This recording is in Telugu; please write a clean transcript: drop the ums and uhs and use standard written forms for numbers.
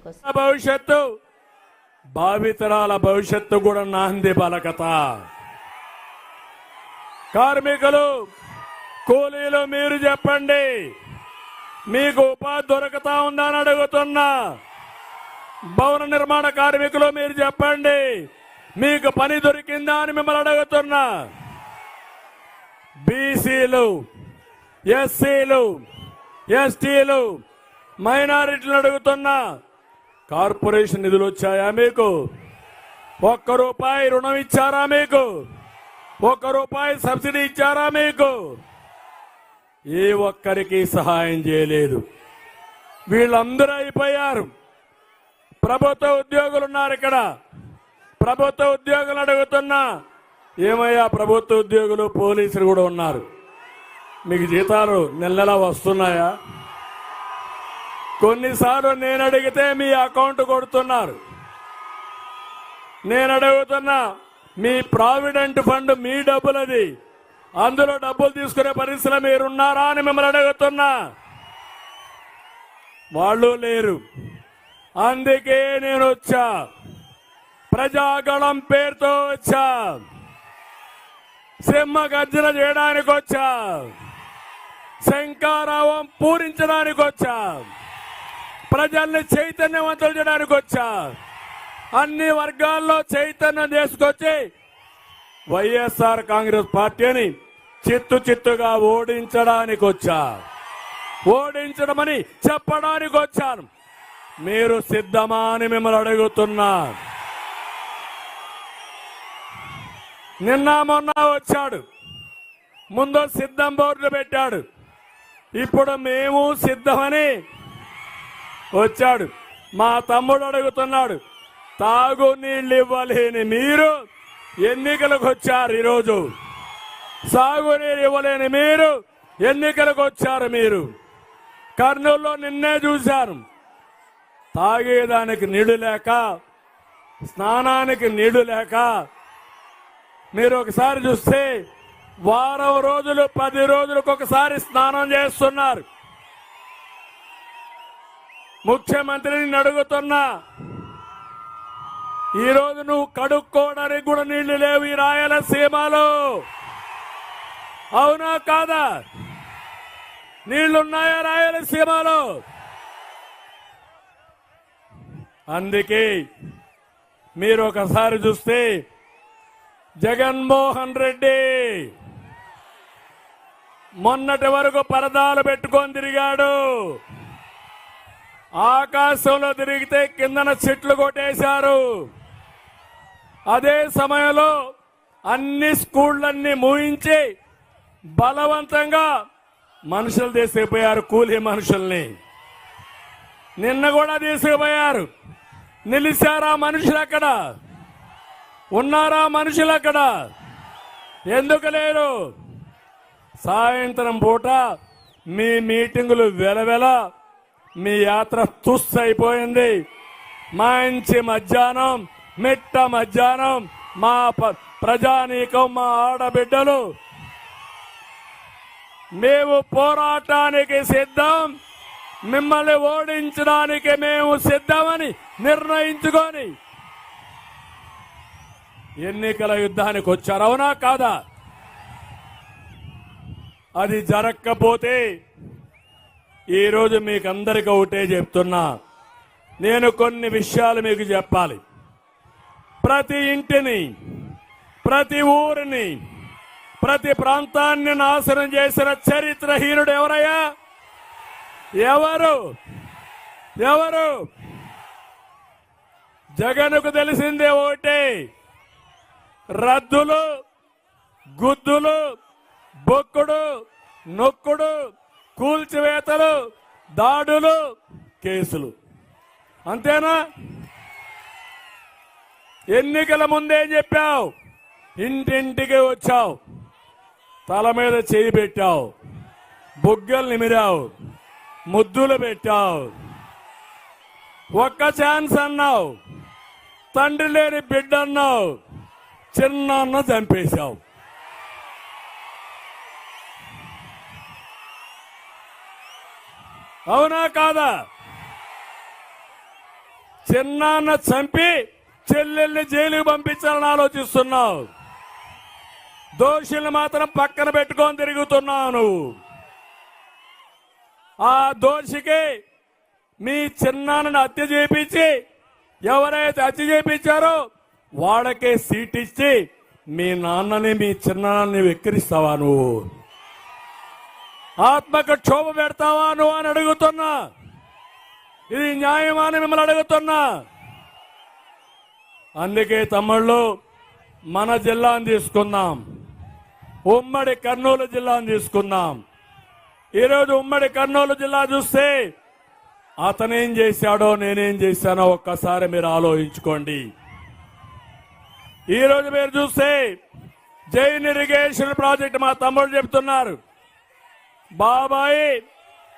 కోసం భవిష్యత్తు భావితరాల భవిష్యత్తు కూడా నాంది పలకత. కార్మికులు కూలీలు మీరు చెప్పండి, మీకు ఉపాధి దొరకతా ఉందని అడుగుతున్నా. భవన నిర్మాణ కార్మికులు మీరు చెప్పండి, మీకు పని దొరికిందా అని మిమ్మల్ని అడుగుతున్నా. బీసీలు, ఎస్సీలు, ఎస్టీలు, మైనారిటీలు అడుగుతున్నా. కార్పొరేషన్ నిధులు వచ్చాయా మీకు? ₹1 రుణం ఇచ్చారా మీకు? ₹1 సబ్సిడీ ఇచ్చారా మీకు? ఏ ఒక్కరికి సహాయం చేయలేదు. వీళ్ళందరూ అయిపోయారు. ప్రభుత్వ ఉద్యోగులు ఉన్నారు ఇక్కడ. ప్రభుత్వ ఉద్యోగులు అడుగుతున్నా, ఏమయ్యా ప్రభుత్వ ఉద్యోగులు పోలీసులు కూడా ఉన్నారు, మీకు జీతాలు నెల వస్తున్నాయా? కొన్నిసార్లు నేను అడిగితే మీ అకౌంట్ కొడుతున్నారు. నేను అడుగుతున్నా, మీ ప్రావిడెంట్ ఫండ్ మీ డబ్బులది, అందులో డబ్బులు తీసుకునే పరిస్థితిలో మీరున్నారా అని మిమ్మల్ని అడుగుతున్నా. వాళ్ళు లేరు. అందుకే నేను వచ్చా, ప్రజాగళం పేరుతో వచ్చా, సింహ గర్జన చేయడానికి వచ్చా, శంకారావం పూరించడానికి వచ్చా, ప్రజల్ని చైతన్యవంతులు చేయడానికి వచ్చా, అన్ని వర్గాల్లో చైతన్యం తీసుకొచ్చి వైఎస్ఆర్ కాంగ్రెస్ పార్టీని చిత్తుగా ఓడించడానికి వచ్చా. ఓడించడమని చెప్పడానికి వచ్చాను. మీరు సిద్ధమా అని మిమ్మల్ని అడుగుతున్నా. నిన్న మొన్న వచ్చాడు, ముందు సిద్ధం బోర్డు పెట్టాడు, ఇప్పుడు మేము సిద్ధమని వచ్చాడు. మా తమ్ముడు అడుగుతున్నాడు, తాగునీళ్ళు ఇవ్వలేని మీరు ఎన్నికలకు వచ్చారు. ఈరోజు సాగునీరు ఇవ్వలేని మీరు ఎన్నికలకు వచ్చారు. మీరు కర్నూలులో నిన్నే చూశారు, తాగేదానికి నీళ్లు లేక, స్నానానికి నీళ్లు లేక. మీరు ఒకసారి చూస్తే వారం రోజులు 10 రోజులకు ఒకసారి స్నానం చేస్తున్నారు. ముఖ్యమంత్రిని అడుగుతున్నా, ఈరోజు నువ్వు కడుక్కోవడానికి కూడా నీళ్లు లేవు ఈ రాయలసీమలో. అవునా కాదా? నీళ్లున్నాయా రాయలసీమలో? అందుకే మీరు ఒకసారి చూస్తే జగన్మోహన్ రెడ్డి మొన్నటి వరకు పరదాలు పెట్టుకొని తిరిగాడు. ఆకాశంలో తిరిగితే కిందన చెట్లు కొట్టేశారు. అదే సమయంలో అన్ని స్కూళ్లన్నీ మూయించి బలవంతంగా మనుషులు తీసుకుపోయారు, కూలీ మనుషుల్ని. నిన్న కూడా తీసుకుపోయారు. నిలిచారా మనుషులు అక్కడ? ఉన్నారా మనుషులు అక్కడ? ఎందుకు లేరు? సాయంత్రం పూట మీ మీటింగులు వెలవెల, మీ యాత్ర తుస్సు అయిపోయింది. మంచి మధ్యాహ్నం, మిట్ట మధ్యాహ్నం మా ప్రజానీకం, మా ఆడబిడ్డలు మేము పోరాటానికి సిద్ధం, మిమ్మల్ని ఓడించడానికి మేము సిద్ధమని నిర్ణయించుకొని ఎన్నికల యుద్ధానికి వచ్చారు. అవునా కాదా? అది జరగకపోతే ఈరోజు మీకు అందరికీ ఒకటే చెప్తున్నా, నేను కొన్ని విషయాలు మీకు చెప్పాలి. ప్రతి ఇంటిని, ప్రతి ఊరిని, ప్రతి ప్రాంతాన్ని నాశనం చేసిన చరిత్రహీనుడు ఎవరయ్యా? ఎవరు? ఎవరు? జగన్కు తెలిసిందే ఒకటే, రద్దులు, గుద్దులు, బొక్కుడు, నొక్కుడు, కూల్చివేతలు, దాడులు, కేసులు. అంతేనా? ఎన్నికల ముందేం చెప్పావు? ఇంటింటికి వచ్చావు, తల మీద చేయి పెట్టావు, బుగ్గలు నిమిరావు, ముద్దులు పెట్టావు, ఒక్క ఛాన్స్ అన్నావు, తండ్రి లేని బిడ్డ అన్నావు, చిన్నాన్న చంపేశావు. అవునా కాదా? చిన్నాన్న చంపి చెల్లెల్ని జైలుకి పంపించాలని ఆలోచిస్తున్నావు. దోషుల్ని మాత్రం పక్కన పెట్టుకొని తిరుగుతున్నావు నువ్వు. ఆ దోషికి మీ చిన్నాన్నని హత్య చేపించి ఎవరైతే హత్య చేపించారో వాళ్ళకే సీట్ ఇచ్చి మీ నాన్నని మీ చిన్నాన్నని వెక్కిరిస్తావా నువ్వు? ఆత్మకు క్షోభ పెడతావా నువ్వు అని అడుగుతున్నా. ఇది న్యాయమా అని మిమ్మల్ని అడుగుతున్నా. అందుకే తమ్ముళ్ళు, మన జిల్లాను తీసుకుందాం, ఉమ్మడి కర్నూలు జిల్లాను తీసుకుందాం. ఈరోజు ఉమ్మడి కర్నూలు జిల్లా చూస్తే అతనేం చేశాడో నేనేం చేశానో ఒక్కసారి మీరు ఆలోచించుకోండి. ఈరోజు మీరు చూస్తే జైన్ ఇరిగేషన్ ప్రాజెక్ట్ మా తమ్ముడు చెప్తున్నారు, బాబాయ్